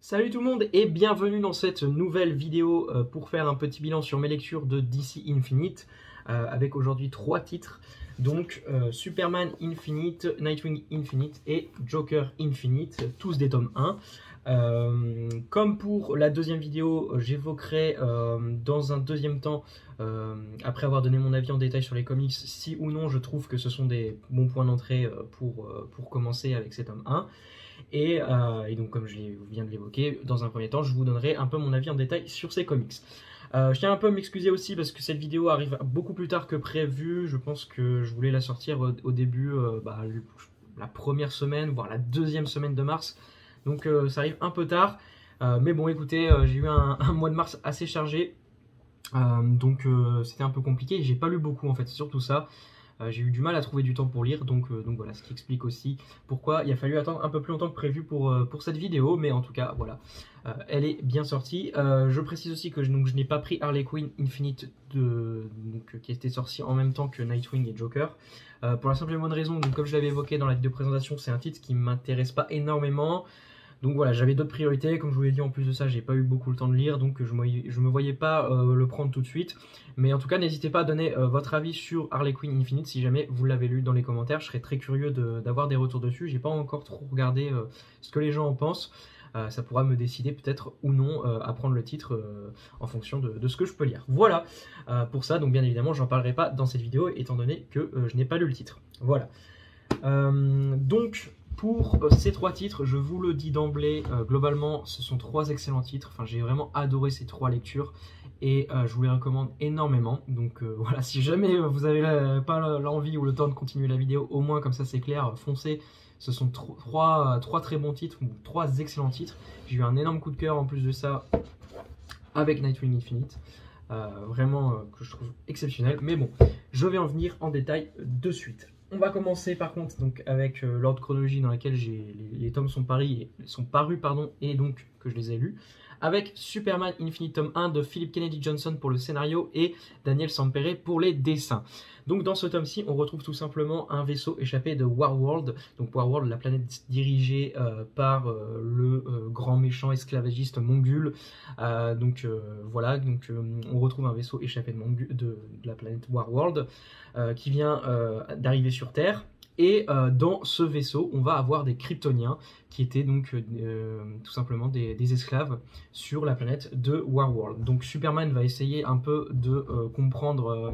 Salut tout le monde et bienvenue dans cette nouvelle vidéo pour faire un petit bilan sur mes lectures de DC Infinite avec aujourd'hui 3 titres, donc Superman Infinite, Nightwing Infinite et Joker Infinite, tous des tomes 1. Comme pour la deuxième vidéo, j'évoquerai dans un deuxième temps, après avoir donné mon avis en détail sur les comics, si ou non je trouve que ce sont des bons points d'entrée pour commencer avec ces tomes 1. Et donc, comme je viens de l'évoquer, dans un premier temps, je vous donnerai un peu mon avis en détail sur ces comics. Je tiens un peu à m'excuser aussi parce que cette vidéo arrive beaucoup plus tard que prévu. Je pense que je voulais la sortir au début, la première semaine, voire la deuxième semaine de mars. Donc ça arrive un peu tard. Mais bon, écoutez, j'ai eu un mois de mars assez chargé. Donc c'était un peu compliqué. J'ai pas lu beaucoup en fait, c'est surtout ça. J'ai eu du mal à trouver du temps pour lire, donc voilà, ce qui explique aussi pourquoi il a fallu attendre un peu plus longtemps que prévu pour cette vidéo, mais en tout cas, voilà, elle est bien sortie. Je précise aussi que je n'ai pas pris Harley Quinn Infinite, qui était sorti en même temps que Nightwing et Joker, pour la simple et bonne raison, donc comme je l'avais évoqué dans la vidéo de présentation, c'est un titre qui ne m'intéresse pas énormément. Donc voilà, j'avais d'autres priorités, comme je vous l'ai dit, en plus de ça, j'ai pas eu beaucoup le temps de lire, donc je me voyais pas le prendre tout de suite. Mais en tout cas, n'hésitez pas à donner votre avis sur Harley Quinn Infinite si jamais vous l'avez lu dans les commentaires. Je serais très curieux d'avoir des retours dessus. J'ai pas encore trop regardé ce que les gens en pensent. Ça pourra me décider peut-être ou non à prendre le titre en fonction de ce que je peux lire. Voilà pour ça, donc bien évidemment, j'en parlerai pas dans cette vidéo étant donné que je n'ai pas lu le titre. Voilà. Donc, pour ces 3 titres, je vous le dis d'emblée, globalement, ce sont 3 excellents titres. Enfin, j'ai vraiment adoré ces 3 lectures et je vous les recommande énormément. Donc voilà, si jamais vous n'avez pas l'envie ou le temps de continuer la vidéo, au moins comme ça c'est clair, foncez. Ce sont 3 très bons titres, ou 3 excellents titres. J'ai eu un énorme coup de cœur en plus de ça avec Nightwing Infinite. Vraiment que je trouve exceptionnel. Mais bon, je vais en venir en détail de suite. On va commencer par contre donc avec l'ordre chronologie dans laquelle les tomes sont parus et donc que je les ai lus, avec Superman Infinite tome 1 de Philip Kennedy Johnson pour le scénario et Daniel Sampere pour les dessins. Donc dans ce tome-ci, on retrouve tout simplement un vaisseau échappé de Warworld. Donc Warworld, la planète dirigée par le grand méchant esclavagiste Mongul. Voilà, donc on retrouve un vaisseau échappé de la planète Warworld qui vient d'arriver sur Terre. Et dans ce vaisseau, on va avoir des Kryptoniens qui étaient donc tout simplement des esclaves sur la planète de Warworld. Donc Superman va essayer un peu de comprendre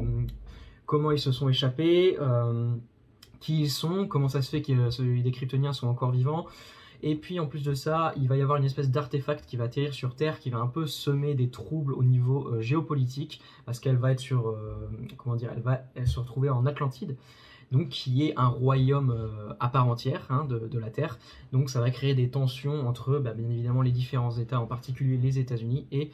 comment ils se sont échappés, qui ils sont, comment ça se fait que des Kryptoniens sont encore vivants. Et puis en plus de ça, il va y avoir une espèce d'artefact qui va atterrir sur Terre, qui va un peu semer des troubles au niveau géopolitique, parce qu'elle va être elle va se retrouver en Atlantide, donc qui est un royaume à part entière de la Terre. Donc ça va créer des tensions entre bien évidemment les différents États, en particulier les États-Unis, et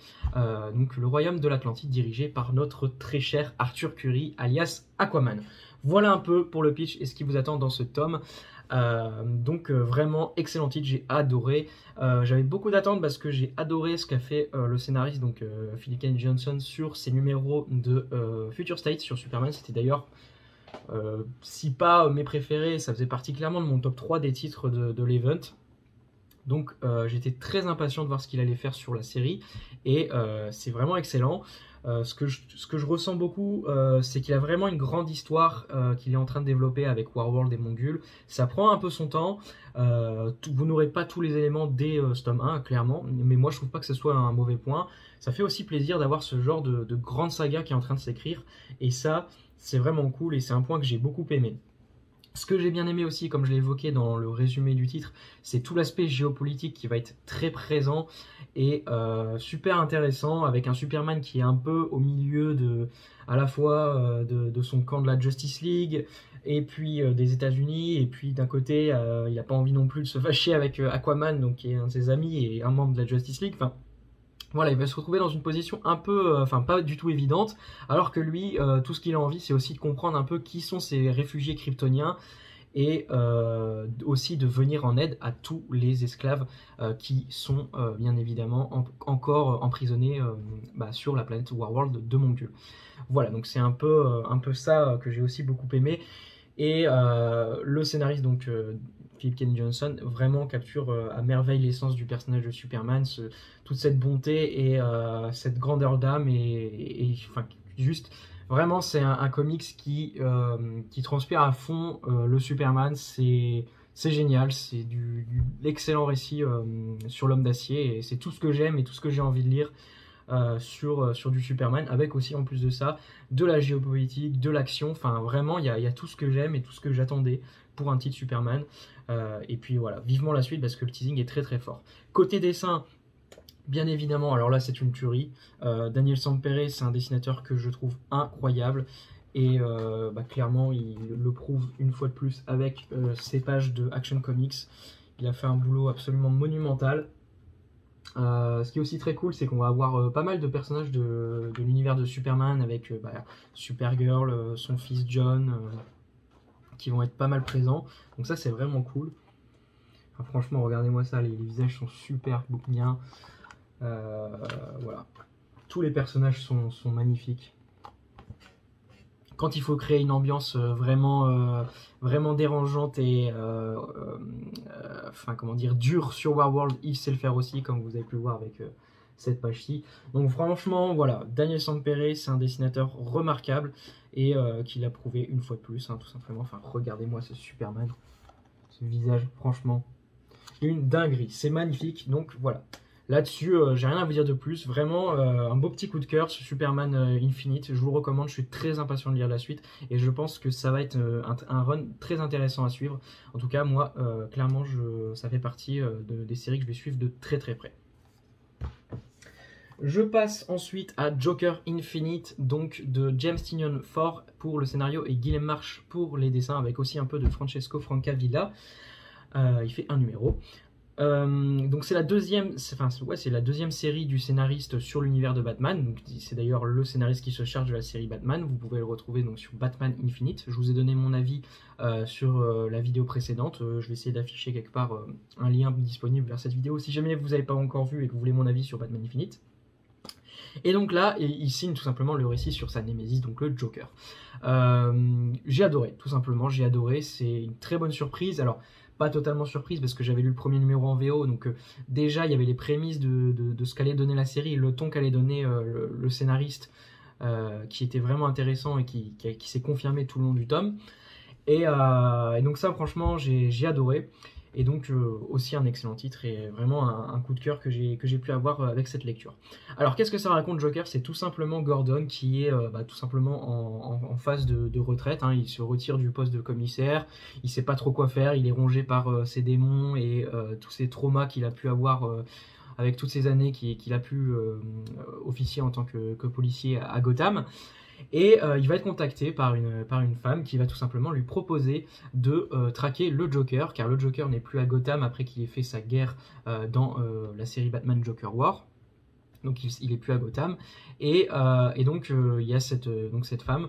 donc le royaume de l'Atlantide dirigé par notre très cher Arthur Curry, alias Aquaman. Voilà un peu pour le pitch et ce qui vous attend dans ce tome. Vraiment excellent titre, j'ai adoré. J'avais beaucoup d'attentes parce que j'ai adoré ce qu'a fait le scénariste, donc Philip Kennedy Johnson, sur ses numéros de Future State sur Superman. C'était d'ailleurs, si pas mes préférés, ça faisait partie clairement de mon top 3 des titres de l'event. Donc j'étais très impatient de voir ce qu'il allait faire sur la série et c'est vraiment excellent. Ce que je ressens beaucoup, c'est qu'il a vraiment une grande histoire qu'il est en train de développer avec Warworld et Mongul. Ça prend un peu son temps. Vous n'aurez pas tous les éléments dès ce tome 1, clairement, mais moi je trouve pas que ce soit un mauvais point. Ça fait aussi plaisir d'avoir ce genre de grande saga qui est en train de s'écrire, et ça, c'est vraiment cool et c'est un point que j'ai beaucoup aimé. Ce que j'ai bien aimé aussi, comme je l'ai évoqué dans le résumé du titre, c'est tout l'aspect géopolitique qui va être très présent et super intéressant, avec un Superman qui est un peu au milieu à la fois de son camp de la Justice League et puis des États-Unis, et puis d'un côté il n'a pas envie non plus de se fâcher avec Aquaman, donc qui est un de ses amis et un membre de la Justice League. Enfin, voilà, il va se retrouver dans une position un peu, pas du tout évidente, alors que lui, tout ce qu'il a envie, c'est aussi de comprendre un peu qui sont ces réfugiés kryptoniens, et aussi de venir en aide à tous les esclaves qui sont bien évidemment encore emprisonnés sur la planète Warworld de Mongul. Voilà, donc c'est un peu ça que j'ai aussi beaucoup aimé. Et le scénariste, donc Philip Kennedy Johnson, vraiment capture à merveille l'essence du personnage de Superman, toute cette bonté et cette grandeur d'âme enfin, juste vraiment c'est un comics qui transpire à fond le Superman. C'est génial, c'est l'excellent récit sur l'homme d'acier et c'est tout ce que j'aime et tout ce que j'ai envie de lire sur du Superman, avec aussi en plus de ça de la géopolitique, de l'action, enfin vraiment il y a tout ce que j'aime et tout ce que j'attendais pour un titre Superman. Et puis voilà, vivement la suite parce que le teasing est très très fort. Côté dessin, bien évidemment, alors là c'est une tuerie. Daniel Sampere, c'est un dessinateur que je trouve incroyable. Et clairement, il le prouve une fois de plus avec ses pages de Action Comics. Il a fait un boulot absolument monumental. Ce qui est aussi très cool, c'est qu'on va avoir pas mal de personnages de l'univers de Superman avec Supergirl, son fils John, qui vont être pas mal présents. Donc ça, c'est vraiment cool. Enfin, franchement, regardez-moi ça, les visages sont super bien. Voilà. Tous les personnages sont magnifiques. Quand il faut créer une ambiance vraiment dérangeante et enfin comment dire dure sur Warworld, il sait le faire aussi, comme vous avez pu le voir avec cette page-ci. Donc franchement, voilà, Daniel Sampere, c'est un dessinateur remarquable et qui l'a prouvé une fois de plus, hein, tout simplement. Enfin, regardez-moi ce Superman, ce visage, franchement, une dinguerie, c'est magnifique. Donc voilà. Là-dessus, j'ai rien à vous dire de plus. Vraiment, un beau petit coup de cœur sur Superman Infinite. Je vous le recommande, je suis très impatient de lire la suite. Et je pense que ça va être un run très intéressant à suivre. En tout cas, moi, clairement, ça fait partie des séries que je vais suivre de très très près. Je passe ensuite à Joker Infinite, donc de James Tynion IV pour le scénario et Guillaume March pour les dessins, avec aussi un peu de Francesco Francavilla. Il fait un numéro. Donc c'est la deuxième série du scénariste sur l'univers de Batman. C'est d'ailleurs le scénariste qui se charge de la série Batman. Vous pouvez le retrouver donc sur Batman Infinite. Je vous ai donné mon avis sur la vidéo précédente. Je vais essayer d'afficher quelque part un lien disponible vers cette vidéo si jamais vous n'avez pas encore vu et que vous voulez mon avis sur Batman Infinite. Et donc là, il signe tout simplement le récit sur sa némésis, donc le Joker. J'ai adoré, tout simplement, j'ai adoré. C'est une très bonne surprise. Alors, pas totalement surprise parce que j'avais lu le premier numéro en VO, donc déjà il y avait les prémices de ce qu'allait donner la série, le ton qu'allait donner le scénariste, qui était vraiment intéressant et qui s'est confirmé tout le long du tome. Et donc ça, franchement, j'ai adoré. Et donc aussi un excellent titre et vraiment un coup de cœur que j'ai pu avoir avec cette lecture. Alors qu'est-ce que ça raconte Joker? C'est tout simplement Gordon qui est tout simplement en phase de retraite, hein. Il se retire du poste de commissaire, il sait pas trop quoi faire, il est rongé par ses démons et tous ces traumas qu'il a pu avoir avec toutes ces années qu'il a pu officier en tant que policier à Gotham. Et il va être contacté par une femme qui va tout simplement lui proposer de traquer le Joker, car le Joker n'est plus à Gotham après qu'il ait fait sa guerre dans la série Batman Joker War. Donc il est plus à Gotham. Et donc il y a cette femme,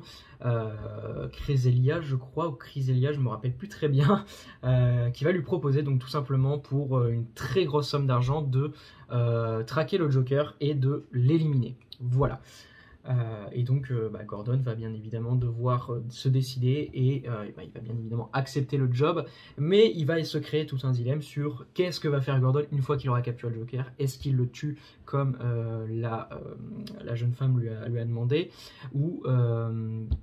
Chryselia, je crois, ou Chryselia, je me rappelle plus très bien, qui va lui proposer donc tout simplement pour une très grosse somme d'argent de traquer le Joker et de l'éliminer. Voilà. Et donc Gordon va bien évidemment devoir se décider et il va bien évidemment accepter le job, mais il va se créer tout un dilemme sur qu'est-ce que va faire Gordon une fois qu'il aura capturé le Joker. Est-ce qu'il le tue comme la jeune femme lui a demandé, ou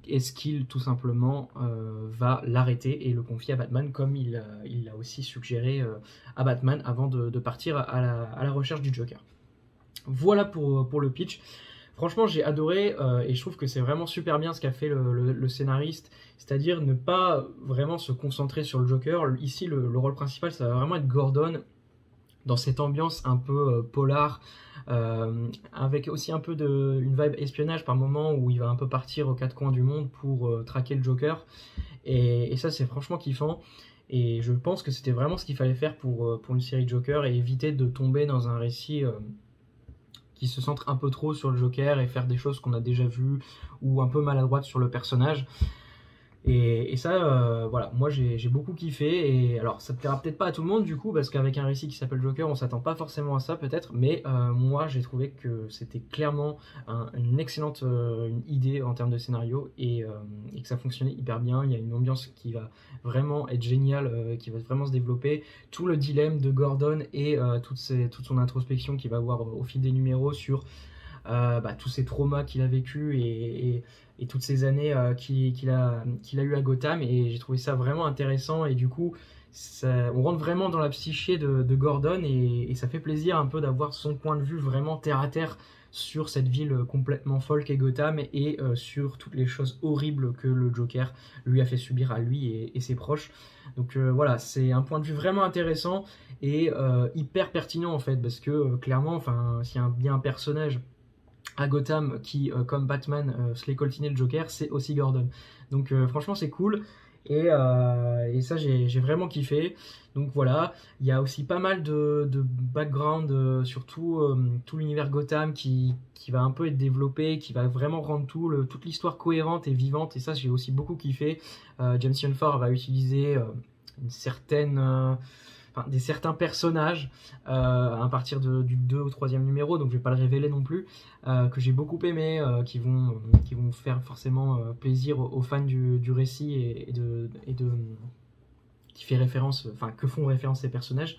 est-ce qu'il tout simplement va l'arrêter et le confier à Batman comme il l'a aussi suggéré à Batman avant de partir à la recherche du Joker. Voilà pour le pitch. Franchement, j'ai adoré et je trouve que c'est vraiment super bien ce qu'a fait le scénariste, c'est-à-dire ne pas vraiment se concentrer sur le Joker. Ici, le rôle principal, ça va vraiment être Gordon, dans cette ambiance un peu polar, avec aussi un peu une vibe espionnage par moment, où il va un peu partir aux quatre coins du monde pour traquer le Joker. Et ça, c'est franchement kiffant. Et je pense que c'était vraiment ce qu'il fallait faire pour une série Joker et éviter de tomber dans un récit qui se centre un peu trop sur le Joker et faire des choses qu'on a déjà vues ou un peu maladroites sur le personnage. Et ça, voilà, moi j'ai beaucoup kiffé. Et alors, ça ne plaira peut-être pas à tout le monde du coup, parce qu'avec un récit qui s'appelle Joker, on s'attend pas forcément à ça peut-être. Mais moi, j'ai trouvé que c'était clairement une excellente une idée en termes de scénario et que ça fonctionnait hyper bien. Il y a une ambiance qui va vraiment être géniale, qui va vraiment se développer. Tout le dilemme de Gordon et toute son introspection qu'il va avoir au fil des numéros sur tous ces traumas qu'il a vécu et toutes ces années qu'il a eu à Gotham, et j'ai trouvé ça vraiment intéressant. Et du coup on rentre vraiment dans la psyché de Gordon, et ça fait plaisir un peu d'avoir son point de vue vraiment terre à terre sur cette ville complètement folle qu'est Gotham, et sur toutes les choses horribles que le Joker lui a fait subir à lui et ses proches. Donc voilà, c'est un point de vue vraiment intéressant et hyper pertinent en fait, parce que clairement, enfin, s'il y a bien un personnage à Gotham qui, comme Batman, se l'est coltiné le Joker, c'est aussi Gordon. Donc franchement c'est cool, et ça j'ai vraiment kiffé. Donc voilà, il y a aussi pas mal de background sur tout l'univers Gotham qui va un peu être développé, qui va vraiment rendre toute l'histoire cohérente et vivante, et ça j'ai aussi beaucoup kiffé. James Ian va utiliser une certaine... certains personnages à partir du 2 au 3e numéro, donc je vais pas le révéler non plus, que j'ai beaucoup aimé, qui vont faire forcément plaisir aux fans du récit qui fait référence, enfin que font référence ces personnages.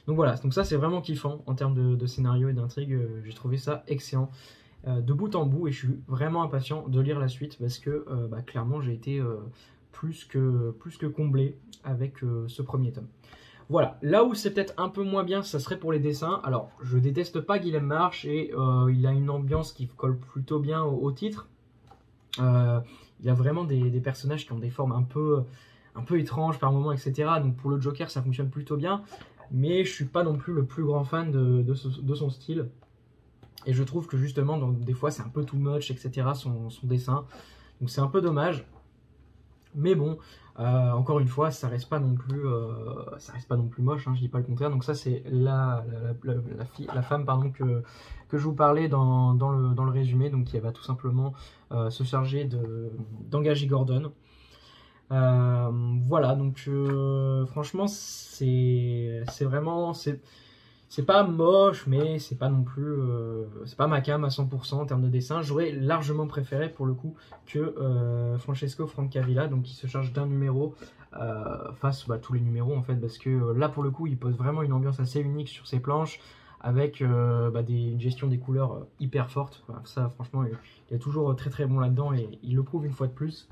Donc voilà, donc ça c'est vraiment kiffant en termes de scénario et d'intrigue. J'ai trouvé ça excellent de bout en bout, et je suis vraiment impatient de lire la suite, parce que clairement j'ai été plus que comblé avec ce premier tome. Voilà, là où c'est peut-être un peu moins bien, ça serait pour les dessins. Alors, je déteste pas Guillaume March, et il a une ambiance qui colle plutôt bien au titre. Il y a vraiment des personnages qui ont des formes un peu étranges par moments, etc. Donc pour le Joker, ça fonctionne plutôt bien. Mais je suis pas non plus le plus grand fan de son style. Et je trouve que justement, des fois, c'est un peu too much, etc. son dessin. Donc c'est un peu dommage. Mais bon, encore une fois, ça reste pas non plus moche, hein, je dis pas le contraire. Donc ça, c'est la femme, pardon, que je vous parlais dans le résumé, donc qui va tout simplement se charger d'engager Gordon. Voilà, donc franchement, c'est vraiment... C'est pas moche, mais c'est pas non plus... c'est pas ma cam à 100% en termes de dessin. J'aurais largement préféré, pour le coup, que Francesco Francavilla, donc qui se charge d'un numéro, fasse tous les numéros, en fait, parce que là, pour le coup, il pose vraiment une ambiance assez unique sur ses planches, avec une gestion des couleurs hyper forte. Enfin, ça, franchement, il est toujours très très bon là-dedans, et il le prouve une fois de plus.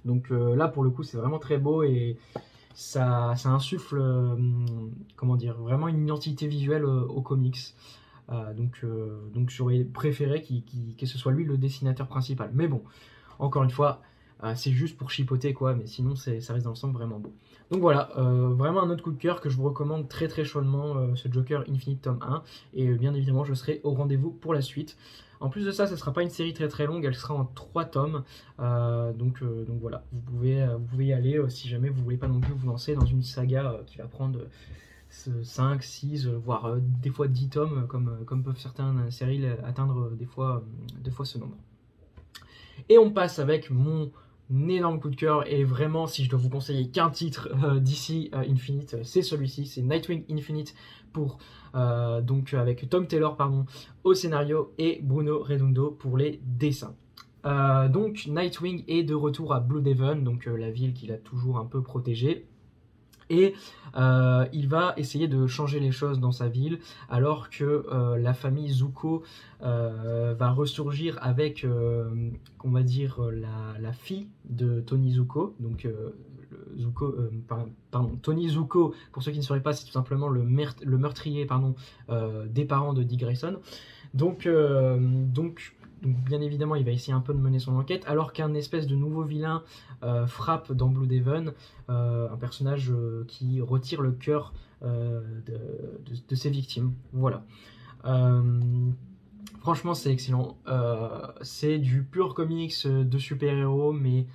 Donc là, pour le coup, c'est vraiment très beau, et ça insuffle, comment dire, vraiment une identité visuelle aux comics. Donc j'aurais préféré que ce soit lui le dessinateur principal. Mais bon, encore une fois, c'est juste pour chipoter, quoi, mais sinon ça reste dans l'ensemble vraiment beau. Donc voilà, vraiment un autre coup de cœur que je vous recommande très très chaudement, ce Joker Infinite tome 1, et bien évidemment je serai au rendez-vous pour la suite. En plus de ça, ne sera pas une série très très longue, elle sera en 3 tomes, donc voilà, vous pouvez y aller si jamais vous voulez pas non plus vous lancer dans une saga qui va prendre 5, 6, voire des fois 10 tomes, comme peuvent certaines séries atteindre des fois ce nombre. Et on passe avec mon énorme coup de cœur, et vraiment, si je dois vous conseiller qu'un titre DC Infinite, c'est celui-ci, c'est Nightwing Infinite, donc avec Tom Taylor au scénario et Bruno Redondo pour les dessins. Donc Nightwing est de retour à Blüdhaven, donc la ville qu'il a toujours un peu protégée. Et il va essayer de changer les choses dans sa ville, alors que la famille Zucco va ressurgir avec, on va dire, la fille de Tony Zucco. Donc Tony Zucco, pour ceux qui ne sauraient pas, c'est tout simplement le meurtrier des parents de Dick Grayson. Donc bien évidemment, il va essayer un peu de mener son enquête, alors qu'un espèce de nouveau vilain frappe dans Blüdhaven, un personnage qui retire le cœur de ses victimes. Voilà. Franchement, c'est excellent. C'est du pur comics de super-héros, mais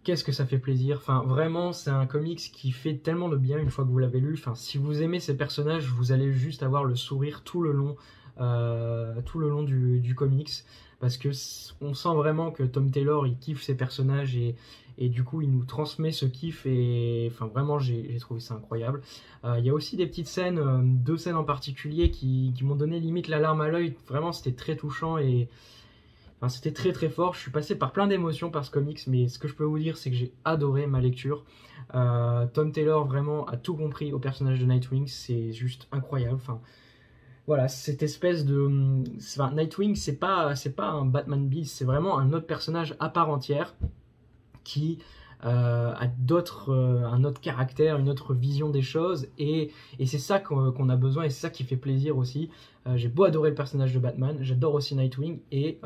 qu'est-ce que ça fait plaisir. Enfin, vraiment, c'est un comics qui fait tellement de bien une fois que vous l'avez lu. Enfin, si vous aimez ces personnages, vous allez juste avoir le sourire tout le long du comics, parce que on sent vraiment que Tom Taylor il kiffe ses personnages, et et du coup il nous transmet ce kiff et enfin vraiment j'ai trouvé ça incroyable. Il y a aussi des petites scènes, 2 scènes en particulier qui m'ont donné limite la larme à l'œil, vraiment c'était très touchant et enfin, c'était très très fort. Je suis passé par plein d'émotions par ce comics, mais ce que je peux vous dire, c'est que j'ai adoré ma lecture. Tom Taylor vraiment a tout compris au personnage de Nightwing, c'est juste incroyable. Enfin, voilà, cette espèce de... Enfin, Nightwing, c'est pas un Batman Beast, c'est vraiment un autre personnage à part entière qui a un autre caractère, une autre vision des choses, et c'est ça qu'on a besoin, et c'est ça qui fait plaisir aussi. J'ai beau adorer le personnage de Batman, j'adore aussi Nightwing, et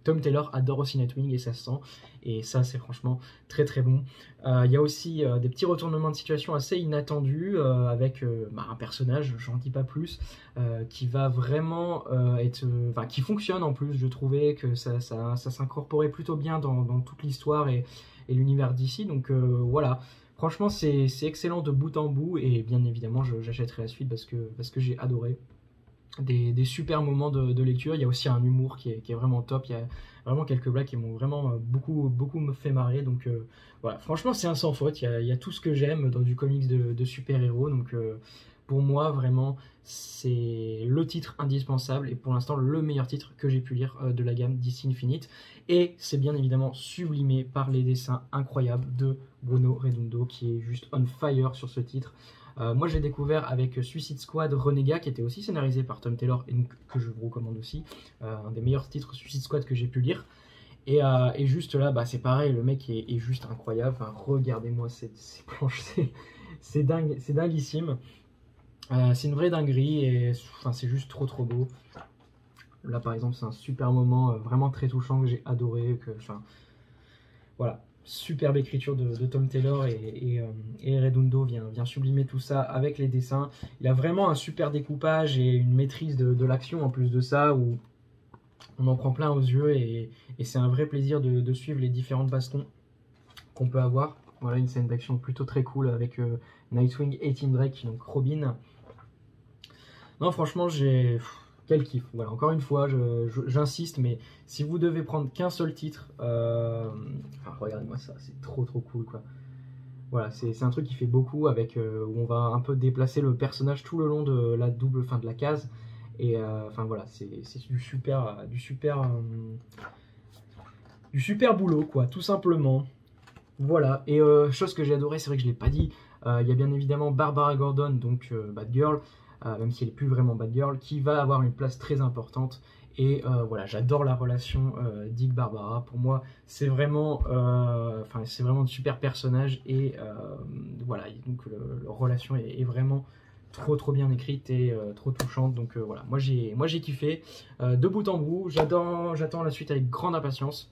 Tom Taylor adore aussi Nightwing, et ça se sent, et ça c'est franchement très très bon. Il y a aussi des petits retournements de situation assez inattendus, avec un personnage, j'en dis pas plus, qui va vraiment qui fonctionne en plus. Je trouvais que ça s'incorporait plutôt bien dans toute l'histoire et l'univers d'ici, donc voilà, franchement c'est excellent de bout en bout, et bien évidemment j'achèterai la suite parce que j'ai adoré. Des super moments de lecture, il y a aussi un humour qui est vraiment top, il y a vraiment quelques blagues qui m'ont vraiment beaucoup me fait marrer, donc voilà, franchement c'est un sans faute, il y a tout ce que j'aime dans du comics de super-héros, donc pour moi vraiment c'est le titre indispensable et pour l'instant le meilleur titre que j'ai pu lire de la gamme DC Infinite, et c'est bien évidemment sublimé par les dessins incroyables de Bruno Redondo qui est juste on fire sur ce titre. Moi j'ai découvert avec Suicide Squad Renégat, qui était aussi scénarisé par Tom Taylor et donc, que je vous recommande aussi, un des meilleurs titres Suicide Squad que j'ai pu lire, et juste là c'est pareil, le mec est juste incroyable. Enfin, regardez-moi ces planches, c'est dingue, c'est dinguissime. C'est une vraie dinguerie, et enfin, c'est juste trop beau. Là par exemple c'est un super moment vraiment très touchant que j'ai adoré, voilà, superbe écriture de Tom Taylor, et Redondo vient sublimer tout ça avec les dessins. Il a vraiment un super découpage et une maîtrise de l'action en plus de ça, où on en prend plein aux yeux, et c'est un vrai plaisir de suivre les différentes bastons qu'on peut avoir. Voilà une scène d'action plutôt très cool avec Nightwing et Tim Drake, donc Robin. Non, franchement, quel kiff. Voilà, encore une fois, j'insiste, mais si vous devez prendre qu'un seul titre, enfin, regardez-moi ça, c'est trop cool, quoi. Voilà, c'est un truc qui fait beaucoup, avec où on va un peu déplacer le personnage tout le long de la double fin de la case, et enfin voilà, c'est du super boulot, quoi, tout simplement. Voilà, et chose que j'ai adoré, c'est vrai que je l'ai pas dit, il y a bien évidemment Barbara Gordon, donc Batgirl, même si elle n'est plus vraiment Batgirl, qui va avoir une place très importante. Et voilà, j'adore la relation Dick-Barbara. Pour moi, c'est vraiment de super personnages, et voilà, donc leur relation est vraiment trop bien écrite et trop touchante. Donc voilà, moi j'ai kiffé de bout en bout. J'attends la suite avec grande impatience.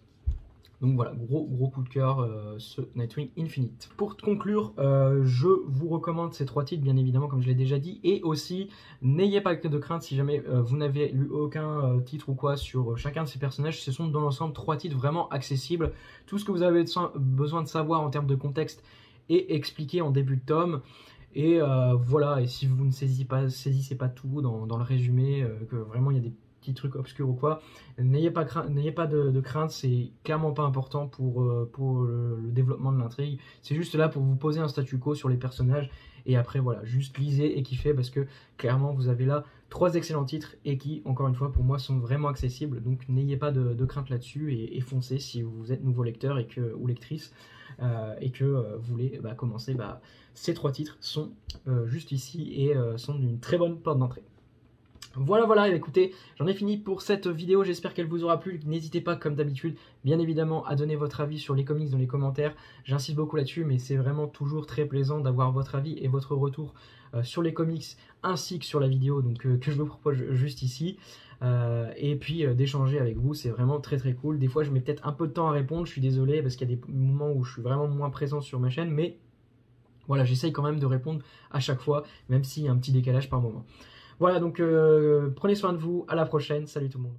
Donc voilà, gros coup de cœur, ce Nightwing Infinite. Pour conclure, je vous recommande ces 3 titres, bien évidemment, comme je l'ai déjà dit. Et aussi, n'ayez pas de crainte si jamais vous n'avez lu aucun titre ou quoi sur chacun de ces personnages. Ce sont dans l'ensemble 3 titres vraiment accessibles. Tout ce que vous avez besoin de savoir en termes de contexte est expliqué en début de tome. Et voilà, et si vous ne saisissez pas tout dans le résumé, que vraiment il y a des petits trucs obscurs ou quoi, n'ayez pas de crainte, c'est clairement pas important pour le développement de l'intrigue. C'est juste là pour vous poser un statu quo sur les personnages, et après voilà, juste lisez et kiffez, parce que clairement vous avez là 3 excellents titres, et qui, encore une fois, pour moi sont vraiment accessibles. Donc n'ayez pas de crainte là-dessus, et foncez si vous êtes nouveau lecteur ou lectrice, et que vous voulez commencer. Ces 3 titres sont juste ici, et sont d'une très bonne porte d'entrée. Voilà, écoutez, j'en ai fini pour cette vidéo, j'espère qu'elle vous aura plu. N'hésitez pas, comme d'habitude, bien évidemment, à donner votre avis sur les comics dans les commentaires. J'insiste beaucoup là-dessus, mais c'est vraiment toujours très plaisant d'avoir votre avis et votre retour sur les comics, ainsi que sur la vidéo, donc que je vous propose juste ici. Et puis d'échanger avec vous, c'est vraiment très cool. Des fois je mets peut-être un peu de temps à répondre, je suis désolé, parce qu'il y a des moments où je suis vraiment moins présent sur ma chaîne, mais voilà, j'essaye quand même de répondre à chaque fois, même s'il y a un petit décalage par moment. Voilà, donc prenez soin de vous, à la prochaine, salut tout le monde.